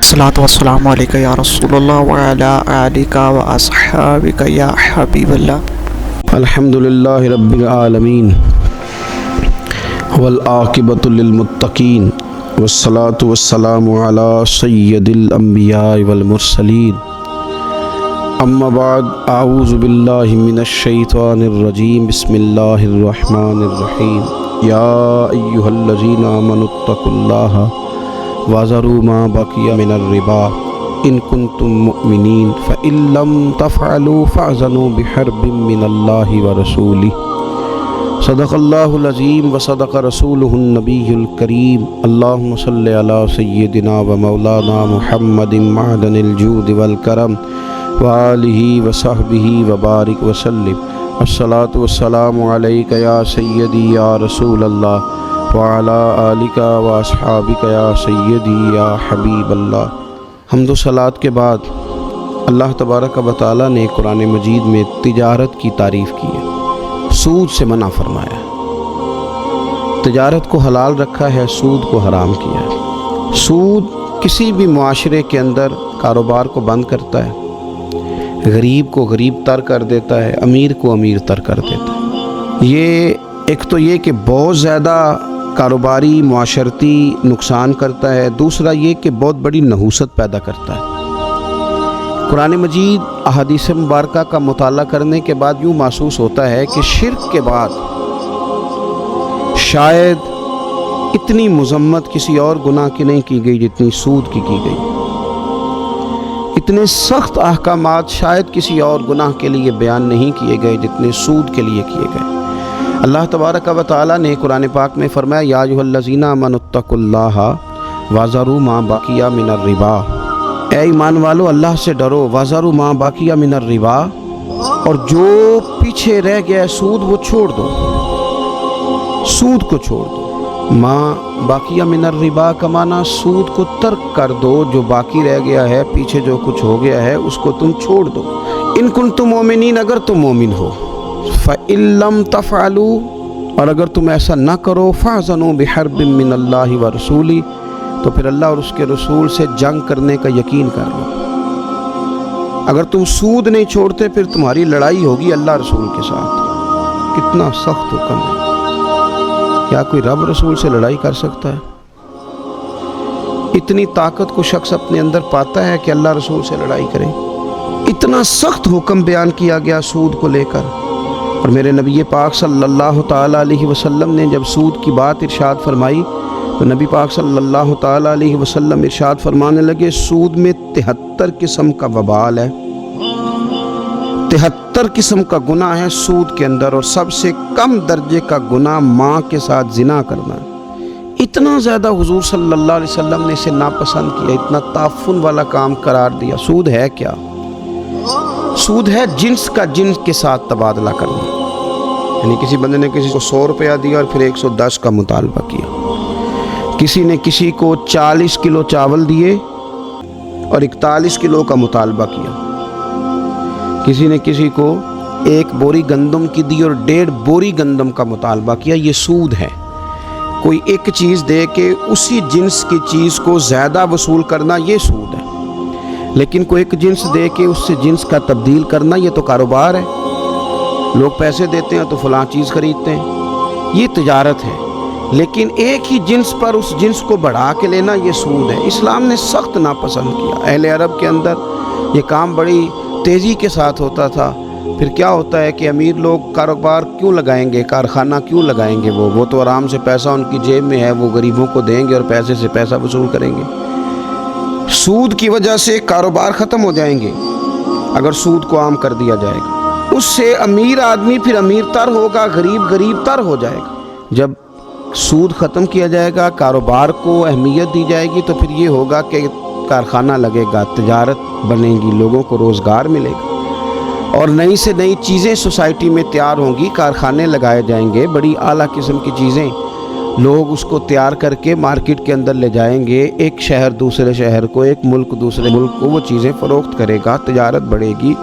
الصلاة والسلام علیکہ یا رسول اللہ وعلی آلکہ و اصحابکہ یا حبیب اللہ۔ الحمدللہ رب العالمین والعاقبۃ للمتقین والصلاة والسلام علی سید الانبیاء والمرسلین، اما بعد، اعوذ باللہ من الشیطان الرجیم، بسم اللہ الرحمن الرحیم۔ یا ایہا الذین آمنوا اتقوا اللہ وَذَرُوا مَا بَقِیَ مِنَ الرِّبَا إِن كُنتُم مُّؤْمِنِینَ فَإِن لَّمْ تَفْعَلُوا فَأْذَنُوا بِحَرْبٍ مِّنَ اللَّهِ وَرَسُولِهِ۔ صدق اللہ العظیم وصدق رسولہ النبی الکریم۔ اللہم صلی علی سیدنا و مولانا محمد معدن الجود والکرم وآلہ وصحبہ وبارک وسلم۔ الصلاۃ والسلام علیک یا سیدی یا رسول اللہ وعلی آلکہ و اصحابکہ یا سیدی یا حبیب اللہ۔ حمد و صلوات کے بعد اللہ تبارک و تعالیٰ نے قرآن مجید میں تجارت کی تعریف کی ہے، سود سے منع فرمایا ہے، تجارت کو حلال رکھا ہے، سود کو حرام کیا ہے۔ سود کسی بھی معاشرے کے اندر کاروبار کو بند کرتا ہے، غریب کو غریب تر کر دیتا ہے، امیر کو امیر تر کر دیتا ہے۔ یہ ایک تو یہ کہ بہت زیادہ کاروباری معاشرتی نقصان کرتا ہے، دوسرا یہ کہ بہت بڑی نحوست پیدا کرتا ہے۔ قرآن مجید احادیث مبارکہ کا مطالعہ کرنے کے بعد یوں محسوس ہوتا ہے کہ شرک کے بعد شاید اتنی مذمت کسی اور گناہ کی نہیں کی گئی جتنی سود کی گئی، اتنے سخت احکامات شاید کسی اور گناہ کے لیے بیان نہیں کیے گئے جتنے سود کے لیے کیے گئے۔ اللہ تبارک و تعالیٰ نے قرآن پاک میں فرمایا، یا ایھا الذین آمنوا اتقوا اللہ وذروا ما بقی من الربا، اے ایمان والو اللہ سے ڈرو، وذروا ما بقی من الربا، اور جو پیچھے رہ گیا ہے سود وہ چھوڑ دو، سود کو چھوڑ دو۔ ما بقی من الربا کا معنی سود کو ترک کر دو، جو باقی رہ گیا ہے، پیچھے جو کچھ ہو گیا ہے اس کو تم چھوڑ دو۔ ان کنتم مومنین، اگر تم مومن ہو، فَإِن لَّمْ تَفْعَلُوا، اور اگر تم ایسا نہ کرو، فَأْذَنُوا بِحَرْبٍ مِّنَ اللَّهِ وَرَسُولِهِ، تو پھر اللہ اور اس کے رسول سے جنگ کرنے کا یقین کر لو۔ اگر تم سود نہیں چھوڑتے پھر تمہاری لڑائی ہوگی اللہ رسول کے ساتھ۔ کتنا سخت حکم ہے! کیا کوئی رب رسول سے لڑائی کر سکتا ہے؟ اتنی طاقت کو شخص اپنے اندر پاتا ہے کہ اللہ رسول سے لڑائی کرے؟ اتنا سخت حکم بیان کیا گیا سود کو لے کر، اور میرے نبی پاک صلی اللہ تعالیٰ علیہ وسلم نے جب سود کی بات ارشاد فرمائی تو نبی پاک صلی اللہ تعالیٰ علیہ وسلم ارشاد فرمانے لگے، سود میں 73 قسم کا وبال ہے، 73 قسم کا گناہ ہے سود کے اندر، اور سب سے کم درجے کا گناہ ماں کے ساتھ زنا کرنا ہے۔ اتنا زیادہ حضور صلی اللہ علیہ وسلم نے اسے ناپسند کیا، اتنا تعفن والا کام قرار دیا۔ سود ہے کیا؟ سود ہے جنس کا جنس کے ساتھ تبادلہ کرنا، یعنی کسی بندے نے کسی کو 100 روپیہ دیا اور پھر 110 کا مطالبہ کیا، کسی نے کسی کو 40 کلو چاول دیے اور 41 کلو کا مطالبہ کیا، کسی نے کسی کو 1 بوری گندم کی دی اور 1.5 بوری گندم کا مطالبہ کیا۔ یہ سود ہے۔ کوئی ایک چیز دے کے اسی جنس کی چیز کو زیادہ وصول کرنا، یہ سود ہے، لیکن کوئی ایک جنس دے کے اس سے جنس کا تبدیل کرنا، یہ تو کاروبار ہے۔ لوگ پیسے دیتے ہیں تو فلاں چیز خریدتے ہیں، یہ تجارت ہے، لیکن ایک ہی جنس پر اس جنس کو بڑھا کے لینا، یہ سود ہے۔ اسلام نے سخت ناپسند کیا۔ اہل عرب کے اندر یہ کام بڑی تیزی کے ساتھ ہوتا تھا۔ پھر کیا ہوتا ہے کہ امیر لوگ کاروبار کیوں لگائیں گے، کارخانہ کیوں لگائیں گے؟ وہ تو آرام سے پیسہ ان کی جیب میں ہے، وہ غریبوں کو دیں گے اور پیسے سے پیسہ وصول کریں گے۔ سود کی وجہ سے کاروبار ختم ہو جائیں گے اگر سود کو عام کر دیا جائے گا۔ اس سے امیر آدمی پھر امیر تر ہوگا، غریب غریب تر ہو جائے گا۔ جب سود ختم کیا جائے گا، کاروبار کو اہمیت دی جائے گی، تو پھر یہ ہوگا کہ کارخانہ لگے گا، تجارت بنے گی، لوگوں کو روزگار ملے گا، اور نئی سے نئی چیزیں سوسائٹی میں تیار ہوں گی، کارخانے لگائے جائیں گے، بڑی اعلیٰ قسم کی چیزیں لوگ اس کو تیار کر کے مارکیٹ کے اندر لے جائیں گے، ایک شہر دوسرے شہر کو، ایک ملک دوسرے ملک کو وہ چیزیں فروخت کرے گا، تجارت بڑھے گی،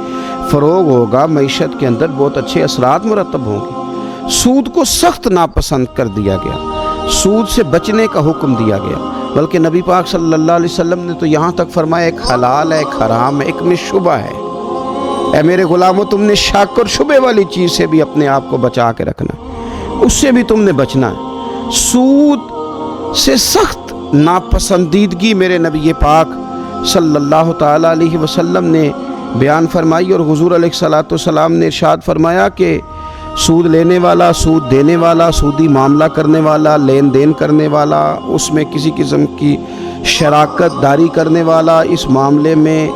فروغ ہوگا، معیشت کے اندر بہت اچھے اثرات مرتب ہوں گے۔ سود کو سخت ناپسند کر دیا گیا۔ سود سے بچنے کا حکم دیا گیا، بلکہ نبی پاک صلی اللہ علیہ وسلم نے تو یہاں تک فرمایا ایک حلال ہے، ایک حرام ہے، ایک میں شبہ ہے۔ اے میرے غلاموں، تم نے شک اور شبے والی چیز سے بھی اپنے آپ کو بچا کے رکھنا، اس سے بھی تم نے بچنا ہے۔ سود سے سخت ناپسندیدگی میرے نبی پاک صلی اللہ تعالیٰ علیہ وسلم نے بیان فرمائی، اور حضور علیہ الصلوۃ والسلام نے ارشاد فرمایا کہ سود لینے والا، سود دینے والا، سودی معاملہ کرنے والا، لین دین کرنے والا، اس میں کسی قسم کی شراکت داری کرنے والا، اس معاملے میں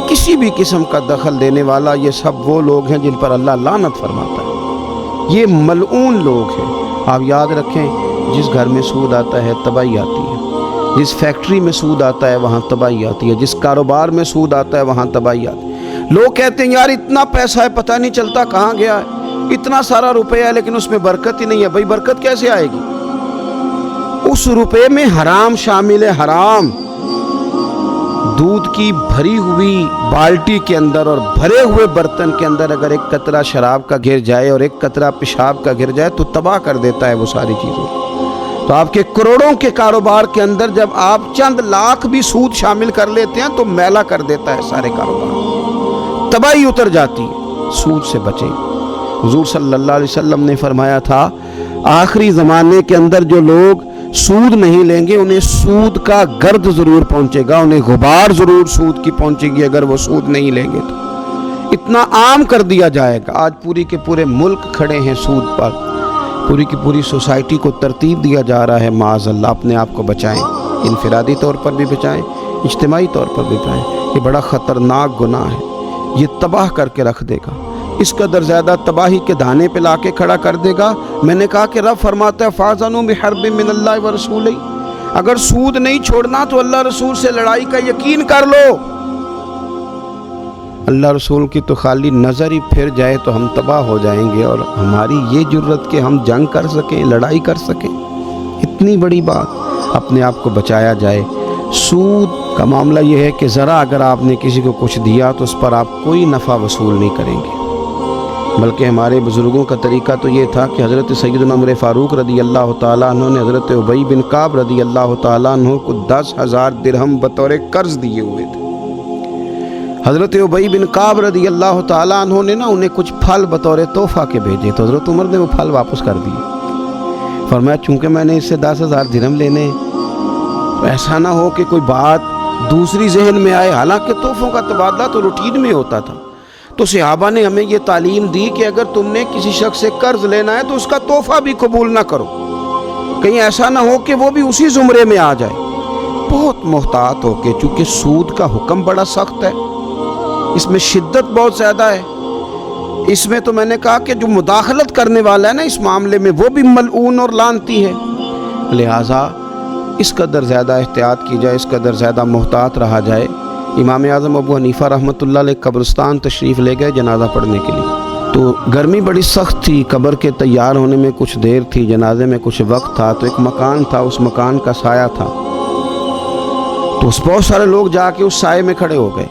کسی بھی قسم کا دخل دینے والا، یہ سب وہ لوگ ہیں جن پر اللہ لعنت فرماتا ہے، یہ ملعون لوگ ہیں۔ آپ یاد رکھیں، جس گھر میں سود آتا ہے تباہی آتی ہے، جس فیکٹری میں سود آتا ہے وہاں تباہی آتی ہے، جس کاروبار میں سود آتا ہے وہاں تباہی آتی ہے۔ لوگ کہتے ہیں یار اتنا پیسہ ہے، پتہ نہیں چلتا کہاں گیا ہے، اتنا سارا روپے ہے لیکن اس میں برکت ہی نہیں ہے۔ بھائی برکت کیسے آئے گی؟ اس روپے میں حرام شامل ہے، حرام۔ دودھ کی بھری ہوئی بالٹی کے اندر اور بھرے ہوئے برتن کے اندر اگر ایک قطرہ شراب کا گر جائے اور ایک قطرہ پیشاب کا گر جائے تو تباہ کر دیتا ہے وہ ساری چیزوں۔ تو آپ کے کروڑوں کے کاروبار کے اندر جب آپ چند لاکھ بھی سود شامل کر لیتے ہیں تو میلا کر دیتا ہے سارے کاروبار، تباہی اتر جاتی ہے۔ سود سے بچیں۔ حضور صلی اللہ علیہ وسلم نے فرمایا تھا آخری زمانے کے اندر جو لوگ سود نہیں لیں گے انہیں سود کا گرد ضرور پہنچے گا، انہیں غبار ضرور سود کی پہنچے گی اگر وہ سود نہیں لیں گے تو۔ اتنا عام کر دیا جائے گا۔ آج پوری کے پورے ملک کھڑے ہیں سود پر، پوری کی پوری سوسائٹی کو ترتیب دیا جا رہا ہے۔ معاذ اللہ، اپنے آپ کو بچائیں، انفرادی طور پر بھی بچائیں، اجتماعی طور پر بھی بچائیں۔ یہ بڑا خطرناک گناہ ہے، یہ تباہ کر کے رکھ دے گا، اس قدر زیادہ تباہی کے دھانے پہ لا کے کھڑا کر دے گا۔ میں نے کہا کہ رب فرماتا ہے فَاذَنُوا بِحَرْبٍ مِّنَ اللَّهِ وَرَسُولِهِ، اگر سود نہیں چھوڑنا تو اللہ رسول سے لڑائی کا یقین کر لو۔ اللہ رسول کی تو خالی نظر ہی پھر جائے تو ہم تباہ ہو جائیں گے، اور ہماری یہ جرت کہ ہم جنگ کر سکیں، لڑائی کر سکیں، اتنی بڑی بات، اپنے آپ کو بچایا جائے۔ سود کا معاملہ یہ ہے کہ ذرا اگر آپ نے کسی کو کچھ دیا تو اس پر آپ کوئی نفع وصول نہیں کریں گے، بلکہ ہمارے بزرگوں کا طریقہ تو یہ تھا کہ حضرت سیدنا عمر فاروق رضی اللہ تعالیٰ عنہ نے حضرت ابی بن کعب رضی اللہ تعالیٰ عنہ کو 10,000 درہم بطور قرض دیے ہوئے تھے۔ حضرت ابی بن کعب رضی اللہ تعالیٰ عنہ نے انہیں کچھ پھل بطور تحفہ کے بھیجے، تو حضرت عمر نے وہ پھل واپس کر دیے۔ فرمایا چونکہ میں نے اس سے 10,000 درہم لینے، ایسا نہ ہو کہ کوئی بات دوسری ذہن میں آئے، حالانکہ تحفوں کا تبادلہ تو روٹین میں ہوتا تھا۔ تو صحابہ نے ہمیں یہ تعلیم دی کہ اگر تم نے کسی شخص سے قرض لینا ہے تو اس کا تحفہ بھی قبول نہ کرو، کہیں ایسا نہ ہو کہ وہ بھی اسی زمرے میں آ جائے۔ بہت محتاط ہو کے، چونکہ سود کا حکم بڑا سخت ہے، اس میں شدت بہت زیادہ ہے، اس میں تو میں نے کہا کہ جو مداخلت کرنے والا ہے نا اس معاملے میں وہ بھی ملعون اور لعنتی ہے۔ لہٰذا اس قدر زیادہ احتیاط کی جائے، اس قدر زیادہ محتاط رہا جائے۔ امام اعظم ابو حنیفہ رحمۃ اللہ علیہ قبرستان تشریف لے گئے جنازہ پڑھنے کے لیے، تو گرمی بڑی سخت تھی، قبر کے تیار ہونے میں کچھ دیر تھی، جنازے میں کچھ وقت تھا، تو ایک مکان تھا، اس مکان کا سایہ تھا، تو اس بہت سارے لوگ جا کے اس سائے میں کھڑے ہو گئے۔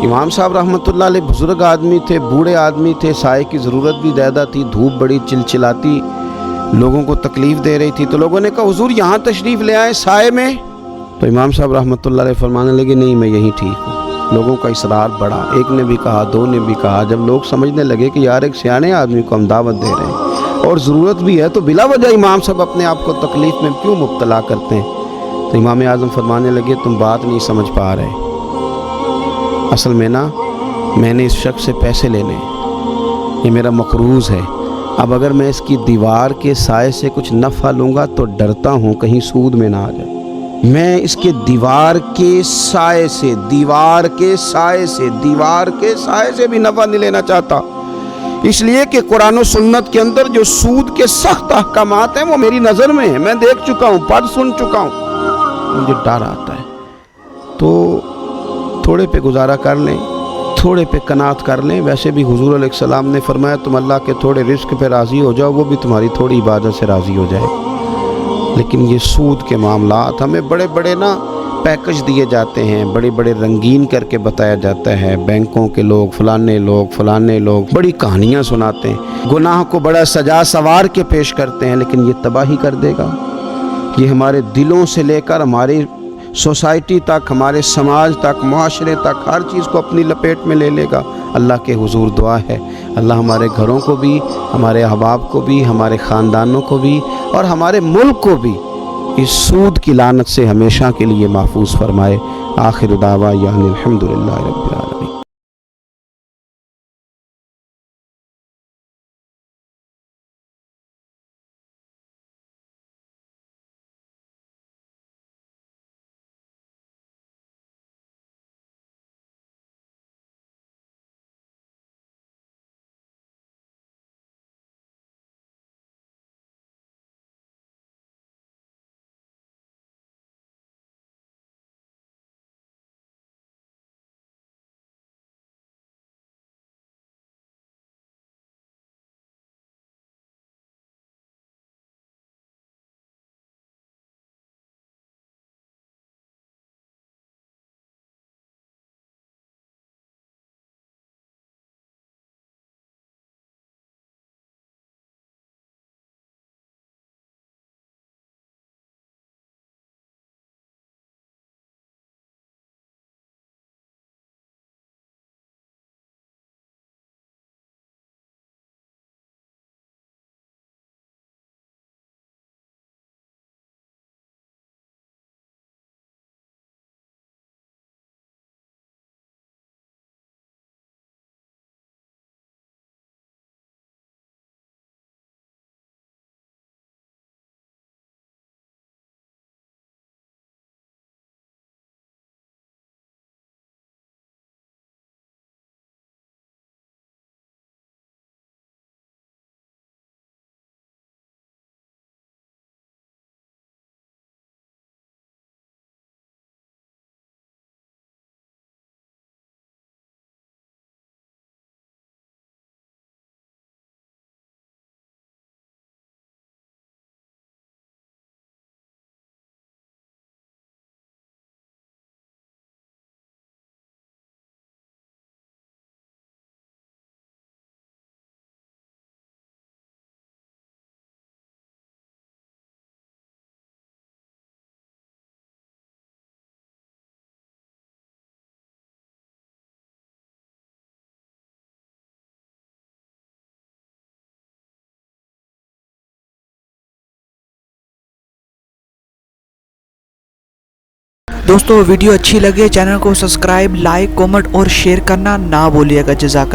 امام صاحب رحمۃ اللہ علیہ بزرگ آدمی تھے، بوڑھے آدمی تھے، سائے کی ضرورت بھی زیادہ تھی، دھوپ بڑی چلچلاتی لوگوں کو تکلیف دے رہی تھی، تو لوگوں نے کہا حضور یہاں تشریف لے آئے سائے میں، تو امام صاحب رحمۃ اللہ علیہ فرمانے لگے نہیں میں یہیں ٹھیک ہوں۔ لوگوں کا اصرار بڑھا، ایک نے بھی کہا، دو نے بھی کہا، جب لوگ سمجھنے لگے کہ یار ایک سیانے آدمی کو ہم دعوت دے رہے ہیں اور ضرورت بھی ہے، تو بلا وجہ امام صاحب اپنے آپ کو تکلیف میں کیوں مبتلا کرتے ہیں، تو امام اعظم فرمانے لگے تم بات نہیں سمجھ پا رہے، اصل میں نا میں نے اس شخص سے پیسے لینے، یہ میرا مقروض ہے، اب اگر میں اس کی دیوار کے سائے سے کچھ نفع لوں گا تو ڈرتا ہوں کہیں سود میں نہ آ جائے، میں اس کے دیوار کے سائے سے بھی نفع نہیں لینا چاہتا، اس لیے کہ قرآن و سنت کے اندر جو سود کے سخت احکامات ہیں وہ میری نظر میں ہیں، میں دیکھ چکا ہوں، پڑھ سن چکا ہوں، مجھے ڈر آتا ہے، تو تھوڑے پہ گزارا کر لیں، تھوڑے پہ قناعت کر لیں۔ ویسے بھی حضور علیہ السلام نے فرمایا تم اللہ کے تھوڑے رزق پہ راضی ہو جاؤ، وہ بھی تمہاری تھوڑی عبادت سے راضی ہو جائے۔ لیکن یہ سود کے معاملات ہمیں بڑے بڑے نا پیکج دیے جاتے ہیں، بڑے بڑے رنگین کر کے بتایا جاتا ہے، بینکوں کے لوگ فلانے لوگ بڑی کہانیاں سناتے ہیں، گناہ کو بڑا سجا سوار کے پیش کرتے ہیں، لیکن یہ تباہی کر دے گا۔ یہ ہمارے دلوں سے لے کر ہماری سوسائٹی تک، ہمارے سماج تک، معاشرے تک، ہر چیز کو اپنی لپیٹ میں لے لے گا۔ اللہ کے حضور دعا ہے اللہ ہمارے گھروں کو بھی، ہمارے احباب کو بھی، ہمارے خاندانوں کو بھی اور ہمارے ملک کو بھی اس سود کی لعنت سے ہمیشہ کے لیے محفوظ فرمائے۔ آخر دعوانا الحمدللہ رب العالمین۔ دوستو ویڈیو اچھی لگے چینل کو سبسکرائب، لائک، کومنٹ اور شیئر کرنا نہ بھولیے گا۔ جزاک اللہ۔